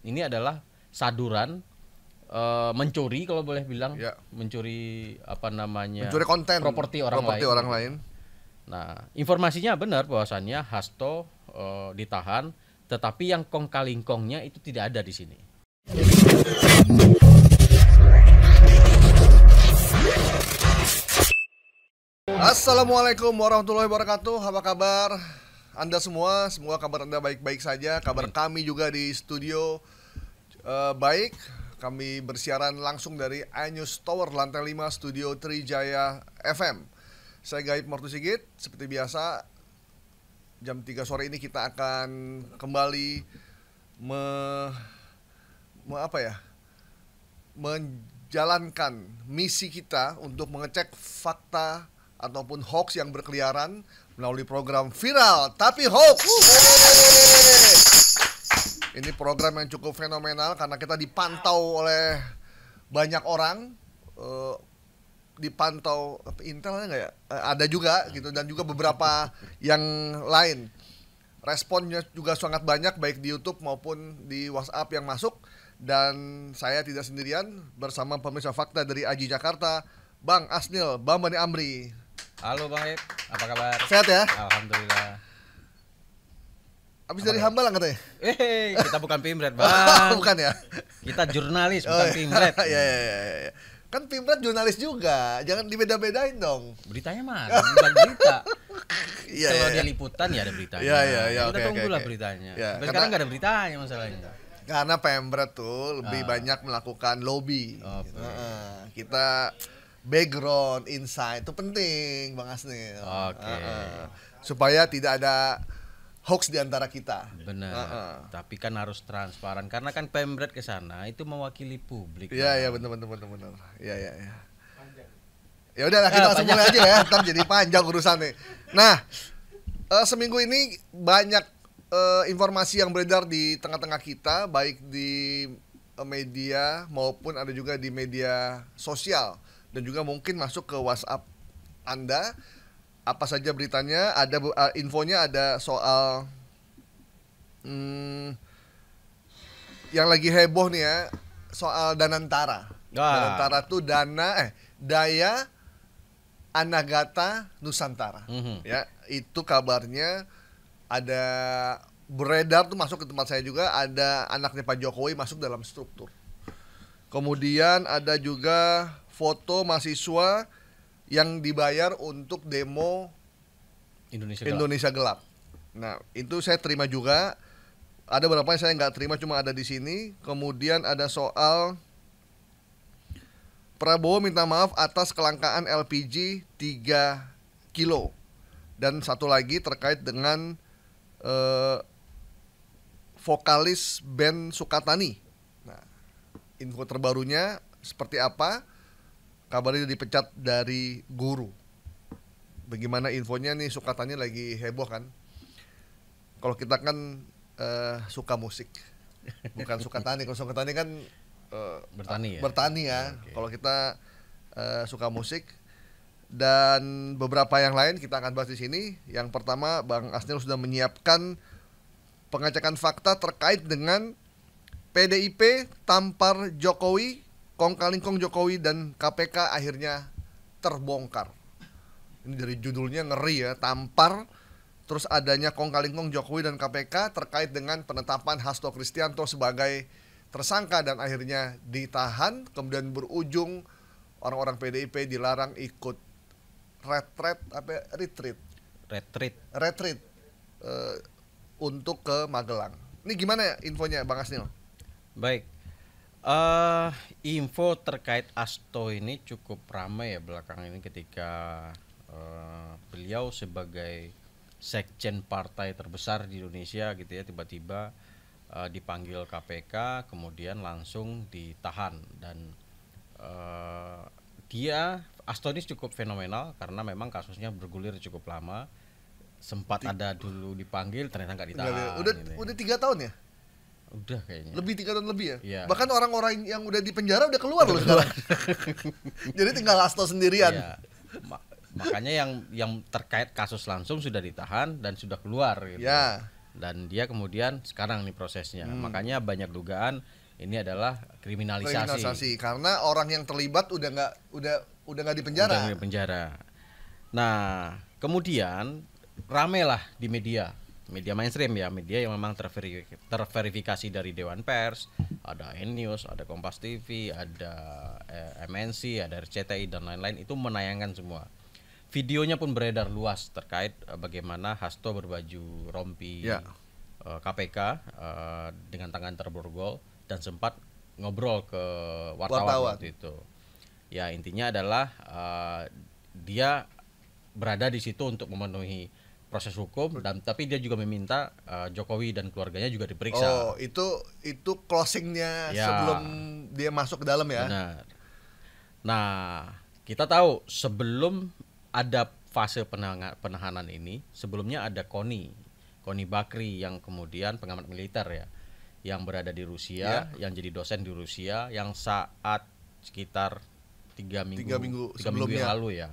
ini adalah saduran mencuri kalau boleh bilang, mencuri mencuri konten properti orang lain. Nah, informasinya benar bahwasannya Hasto ditahan, tetapi yang kong kali kongnya itu tidak ada di sini. Assalamualaikum warahmatullahi wabarakatuh. Apa kabar Anda semua? Semoga kabar Anda baik-baik saja. Kabar kami juga di studio baik. Kami bersiaran langsung dari iNews Tower lantai 5 Studio Trijaya FM. Saya Gaib Mortu Sigit. Seperti biasa, jam 3 sore ini kita akan kembali menjalankan misi kita untuk mengecek fakta ataupun hoax yang berkeliaran melalui program Viral Tapi Hoax. Ini program yang cukup fenomenal karena kita dipantau oleh banyak orang, dipantau Intel nggak ya? Ada juga gitu, dan juga beberapa yang lain. Responnya juga sangat banyak baik di YouTube maupun di WhatsApp yang masuk. Dan saya tidak sendirian, bersama pemirsa fakta dari Aji Jakarta, Bang Asnil Bambani Amri. Halo Bang Ep, apa kabar? Sehat ya? Alhamdulillah. Abis dari Hambalang katanya? Kita bukan Pimret Bang. Bukan ya? Kita jurnalis, bukan Pimret. Iya. Kan Pimret jurnalis juga, jangan dibeda-bedain dong. Beritanya mana? Bukan berita. Kalau dia liputan ya ada beritanya. Iya. Kita tunggulah beritanya. Sampai sekarang nggak ada beritanya masalahnya. Karena Pemret tuh lebih banyak melakukan lobby. Kita background, insight itu penting, Bang Asnil. Supaya tidak ada hoax di antara kita. Benar. Tapi kan harus transparan karena kan Pemret ke sana itu mewakili publik. Iya, benar. Iya. Ya udahlah, kita langsung mulai aja ya, ntar jadi panjang urusannya. Nah, seminggu ini banyak informasi yang beredar di tengah-tengah kita, baik di media maupun ada juga di media sosial, dan juga mungkin masuk ke WhatsApp Anda. Apa saja beritanya? Ada infonya, ada soal yang lagi heboh nih ya, soal Danantara. Danantara tuh Daya Anagata Nusantara. Ya, itu kabarnya ada beredar tuh, masuk ke tempat saya juga, ada anaknya Pak Jokowi masuk dalam struktur. Kemudian ada juga foto mahasiswa yang dibayar untuk demo Indonesia Gelap. Nah, itu saya terima juga. Ada beberapa yang saya nggak terima, cuma ada di sini. Kemudian ada soal Prabowo minta maaf atas kelangkaan LPG 3 kilo. Dan satu lagi terkait dengan vokalis band Sukatani. Nah, info terbarunya seperti apa? Kabarnya dipecat dari guru. Bagaimana infonya nih? Sukatani lagi heboh kan? Kalau kita kan suka musik, bukan Sukatani. Kalau Sukatani kan bertani ya. Okay. Kalau kita suka musik. Dan beberapa yang lain kita akan bahas di sini. Yang pertama, Bang Asnil sudah menyiapkan pengecekan fakta terkait dengan PDIP tampar Jokowi, kong kali kong Jokowi dan KPK akhirnya terbongkar. Ini dari judulnya ngeri ya, tampar, terus adanya kong kali kong Jokowi dan KPK terkait dengan penetapan Hasto Kristianto sebagai tersangka dan akhirnya ditahan, kemudian berujung orang-orang PDIP dilarang ikut retreat untuk ke Magelang. Ini gimana ya infonya, Bang Asnil? Baik, info terkait Hasto ini cukup ramai ya belakangan ini ketika beliau sebagai sekjen partai terbesar di Indonesia gitu ya, tiba-tiba dipanggil KPK, kemudian langsung ditahan. Dan Hasto ini cukup fenomenal karena memang kasusnya bergulir cukup lama. Sempat ada dulu dipanggil, ternyata nggak ditahan. Udah 3 tahun ya? Udah kayaknya. Lebih 3 tahun lebih ya? Iya. Bahkan orang-orang yang udah di penjara udah keluar loh sekarang. Jadi tinggal Hasto sendirian. Iya. Makanya yang terkait kasus langsung sudah ditahan dan sudah keluar gitu. Ya. dan dia kemudian sekarang nih prosesnya. Makanya banyak dugaan ini adalah kriminalisasi. Karena orang yang terlibat udah nggak di penjara. Udah di penjara. Nah, kemudian ramelah di media mainstream ya, media yang memang terverifikasi dari Dewan Pers, ada N-News, ada Kompas TV, ada MNC, ada RCTI dan lain-lain, itu menayangkan semua. Videonya pun beredar luas terkait bagaimana Hasto berbaju rompi KPK dengan tangan terborgol dan sempat ngobrol ke wartawan waktu itu. Ya, intinya adalah dia berada di situ untuk memenuhi proses hukum, dan tapi dia juga meminta Jokowi dan keluarganya juga diperiksa. Oh, itu closingnya sebelum dia masuk ke dalam ya. Benar. Nah, kita tahu sebelum ada fase penahanan ini, sebelumnya ada Koni Bakri yang kemudian pengamat militer ya, yang berada di Rusia, yang jadi dosen di Rusia, yang saat sekitar 3 minggu yang lalu ya,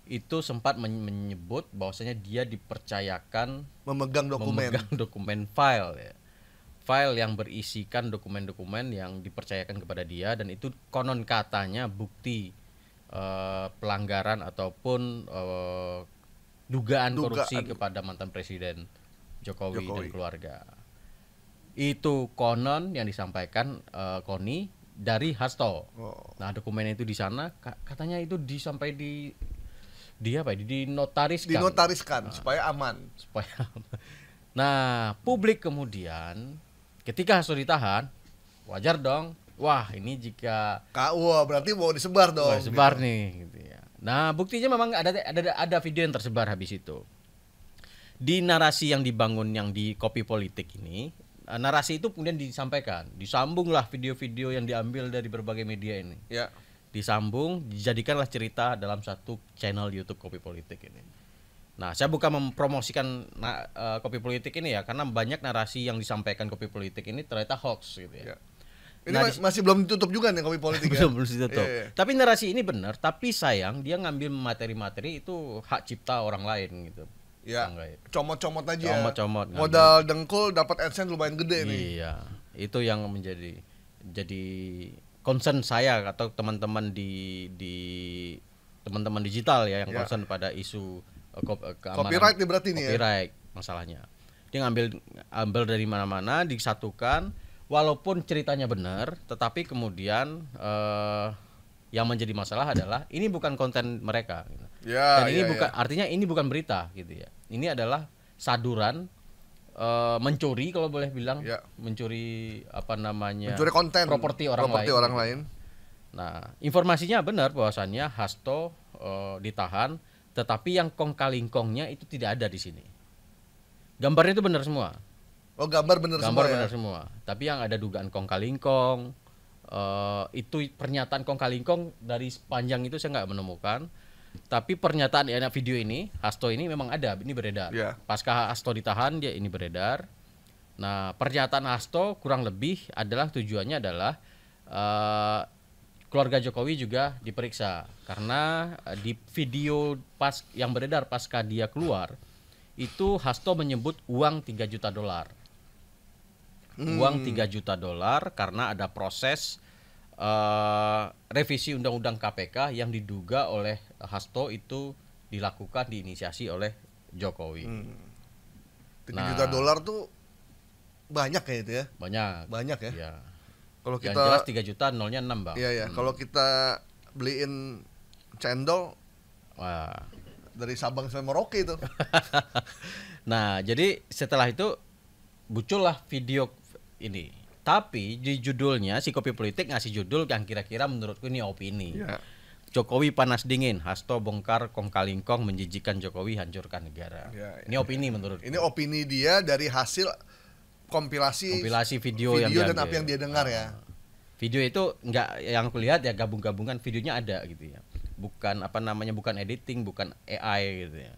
itu sempat menyebut bahwasanya dia dipercayakan memegang dokumen file yang berisikan dokumen-dokumen yang dipercayakan kepada dia, dan itu konon katanya bukti pelanggaran ataupun dugaan korupsi kepada mantan presiden Jokowi dan keluarga. Itu konon yang disampaikan Koni dari Hasto. Nah, dokumen itu di sana katanya itu dinotariskan supaya aman. Nah, publik kemudian ketika Hasto ditahan, wajar dong. Wah, ini jika berarti mau disebar dong. Sebar nih gitu ya. Nah, buktinya memang ada video yang tersebar habis itu. Di narasi yang dibangun yang di Kopi Politik ini, narasi itu kemudian disambunglah video-video yang diambil dari berbagai media ini. Ya. Disambung, dijadikanlah cerita dalam satu channel YouTube Kopi Politik ini. Nah, saya bukan mempromosikan Kopi Politik ini ya, karena banyak narasi yang disampaikan Kopi Politik ini ternyata hoax gitu ya. Ini masih belum ditutup juga nih Kopi Politik ya. Belum ditutup. Tapi narasi ini benar, tapi sayang dia ngambil materi-materi itu hak cipta orang lain gitu. Ya, comot-comot aja. Comot-comot. Modal dengkul dapat AdSense lumayan gede nih. Iya, itu yang jadi concern saya atau teman-teman di teman-teman digital ya yang concern pada isu keamanan. Copyright berarti nih ya. Copyright masalahnya. Dia ambil dari mana-mana, disatukan, walaupun ceritanya benar, tetapi kemudian yang menjadi masalah adalah ini bukan konten mereka. Dan ini artinya ini bukan berita gitu ya. Ini adalah saduran mencuri kalau boleh bilang, mencuri mencuri konten properti orang lain. Nah, informasinya benar bahwasannya Hasto ditahan, tetapi yang kong-kalingkongnya itu tidak ada di sini. Gambarnya itu benar semua. Oh, gambar benar semua. Tapi yang ada dugaan kong-kalingkong, itu pernyataan kong-kalingkong dari sepanjang itu saya nggak menemukan. Tapi pernyataan video ini, Hasto ini memang ada, ini beredar. Pasca Hasto ditahan, dia ini beredar. Nah, pernyataan Hasto kurang lebih adalah tujuannya adalah keluarga Jokowi juga diperiksa. Karena di video yang beredar pasca dia keluar, itu Hasto menyebut uang $3 juta. Uang $3 juta karena ada proses revisi undang-undang KPK yang diduga oleh Hasto itu dilakukan, diinisiasi oleh Jokowi. $3 juta tuh banyak ya itu ya? Banyak ya? Ya. Kalau kita jelas 3 juta nolnya 6 bang. Iya. Kalau kita beliin cendol, dari Sabang sampai Merauke itu. Nah, jadi setelah itu muncullah video ini. Tapi di judulnya si Kopi Politik ngasih judul yang kira-kira menurutku ini opini. Jokowi panas dingin, Hasto bongkar kong-kalingkong menjijikan Jokowi hancurkan negara. Ini opini menurut. Ini opini dia dari hasil kompilasi video yang dan apa yang dia dengar ya. Video itu enggak, yang aku lihat ya gabung-gabungan videonya ada gitu ya. Bukan bukan editing, bukan AI gitu ya.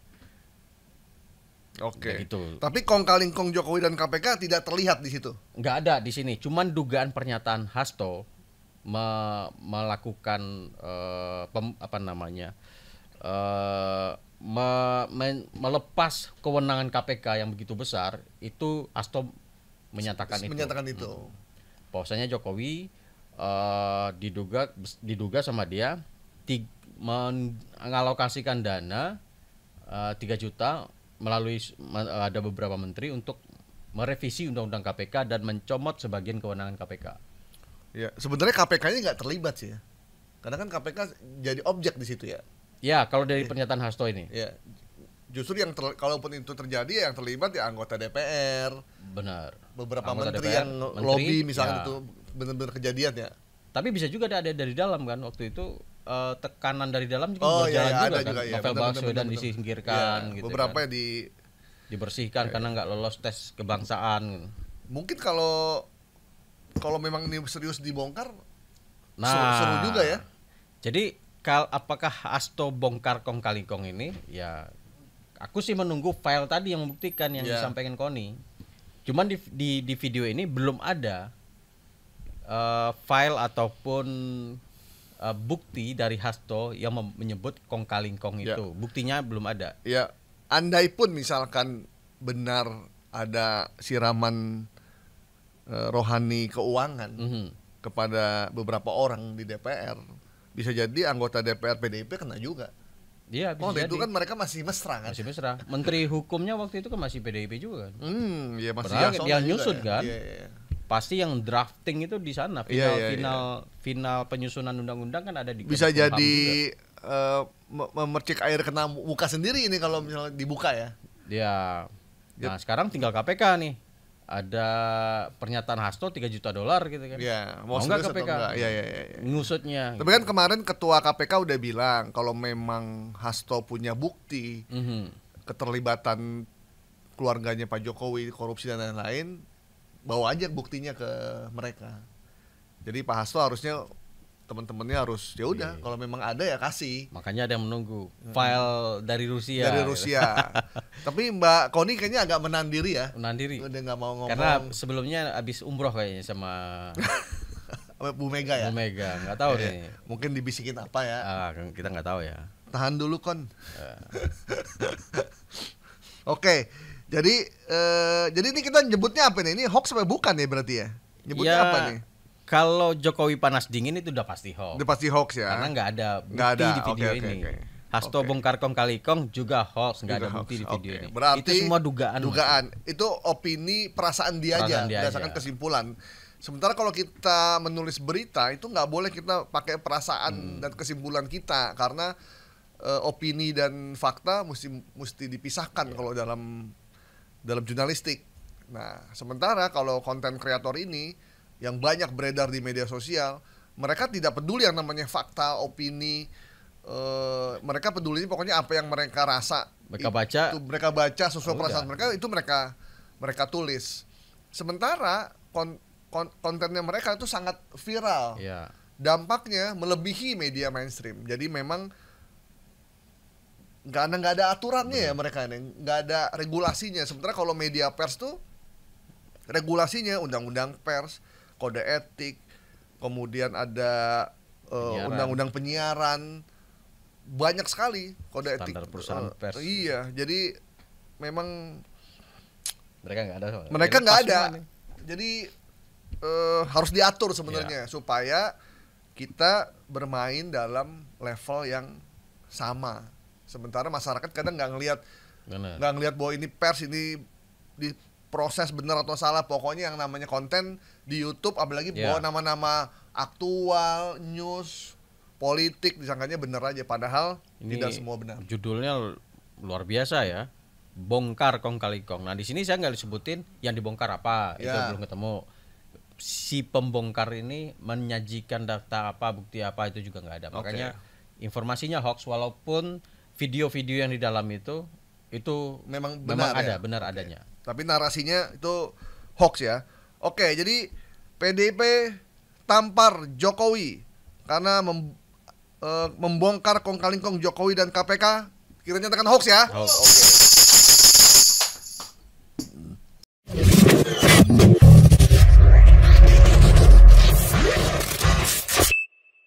Oke. Gitu. Tapi kong-kalingkong Jokowi dan KPK tidak terlihat di situ. Nggak ada di sini. Cuman dugaan pernyataan Hasto melakukan melepas kewenangan KPK yang begitu besar, itu Hasto menyatakan itu. Bahwasanya Jokowi diduga sama dia mengalokasikan dana 3 juta melalui ada beberapa menteri untuk merevisi undang-undang KPK dan mencomot sebagian kewenangan KPK. Ya, sebenarnya KPK-nya nggak terlibat sih ya. Karena kan KPK jadi objek di situ ya. Ya, kalau dari pernyataan Hasto ini. Ya. Justru yang kalaupun itu terjadi yang terlibat ya anggota DPR. Benar. Beberapa menteri yang lobby misalnya itu benar-benar kejadian ya. Tapi bisa juga ada dari dalam kan waktu itu tekanan dari dalam juga berjalan juga kan. Novel Baswedan disingkirkan ya, gitu. Beberapa kan. Dibersihkan karena nggak lolos tes kebangsaan. Mungkin kalau memang ini serius dibongkar, seru juga ya. Jadi apakah Hasto bongkar kong kali kong ini? Ya, aku sih menunggu file tadi yang membuktikan yang disampaikan Koni. Cuman di video ini belum ada file ataupun bukti dari Hasto yang menyebut kong kali kong itu. Buktinya belum ada. Ya, andai pun misalkan benar ada siraman rohani keuangan kepada beberapa orang di DPR, bisa jadi anggota DPR PDIP kena juga. Iya, bisa jadi. Itu kan mereka masih mesra kan? Masih mesra. Menteri hukumnya waktu itu kan masih PDIP juga kan? Ya masih dia nyusut kan? Iya. Pasti yang drafting itu di sana. Final penyusunan undang-undang kan ada di. Bisa jadi memercik air kena muka sendiri ini kalau misalnya dibuka ya. Ya. Nah, sekarang tinggal KPK nih. Ada pernyataan Hasto $3 juta gitu kan. Ya, mau nggak KPK? Iya. Ngusutnya. Tapi kan kemarin ketua KPK udah bilang kalau memang Hasto punya bukti keterlibatan keluarganya Pak Jokowi korupsi dan lain-lain, bawa aja buktinya ke mereka. Jadi Pak Hasto harusnya teman-temannya harus ya udah kalau memang ada ya kasih. Makanya ada yang menunggu file dari Rusia. Tapi Mbak Koni kayaknya agak menahan diri ya. Udah nggak mau ngomong. Karena sebelumnya habis umroh kayaknya sama Bu Mega ya. Bu Mega, nggak tahu nih. Mungkin dibisikin apa ya? Kita nggak tahu ya. Tahan dulu Kon. Oke. Jadi ini kita nyebutnya apa nih? Ini hoax apa bukan ya berarti ya? Nyebutnya apa nih? Kalau Jokowi panas dingin itu udah pasti hoax. Udah pasti hoax ya. Karena nggak ada bukti di video ini. Hasto bongkar kong kali kong juga hoax, nggak ada bukti di video ini. Berarti itu semua dugaan. Itu opini perasaan dia aja, berdasarkan kesimpulan. Sementara kalau kita menulis berita itu nggak boleh kita pakai perasaan dan kesimpulan kita, karena opini dan fakta mesti dipisahkan kalau dalam jurnalistik. Nah, sementara kalau konten kreator ini yang banyak beredar di media sosial, mereka tidak peduli yang namanya fakta, opini, mereka peduli pokoknya apa yang mereka rasa. Mereka baca sesuai perasaan mereka, itu mereka tulis. Sementara kontennya mereka itu sangat viral. Dampaknya melebihi media mainstream. Jadi memang nggak ada aturannya ya mereka ini, nggak ada regulasinya. Sementara kalau media pers tuh regulasinya undang-undang pers, kode etik, kemudian ada undang-undang penyiaran, banyak sekali kode etik. Standar perusahaan pers. Iya, jadi memang mereka nggak ada. Jadi harus diatur sebenarnya supaya kita bermain dalam level yang sama. Sementara masyarakat kadang nggak ngelihat bahwa ini pers ini diproses benar atau salah. Pokoknya yang namanya konten di YouTube, apalagi bawa nama-nama aktual, news, politik, disangkanya benar aja, padahal ini tidak semua benar. Judulnya luar biasa ya, bongkar kong kali kong. Nah di sini saya nggak disebutin yang dibongkar apa, itu belum ketemu. Si pembongkar ini menyajikan data apa, bukti apa, itu juga nggak ada. Makanya informasinya hoax, walaupun video-video yang di dalam itu memang benar adanya. Tapi narasinya itu hoax ya. Oke, jadi PDIP tampar Jokowi karena membongkar kong kali kong Jokowi dan KPK, kita nyatakan hoax ya. Oke.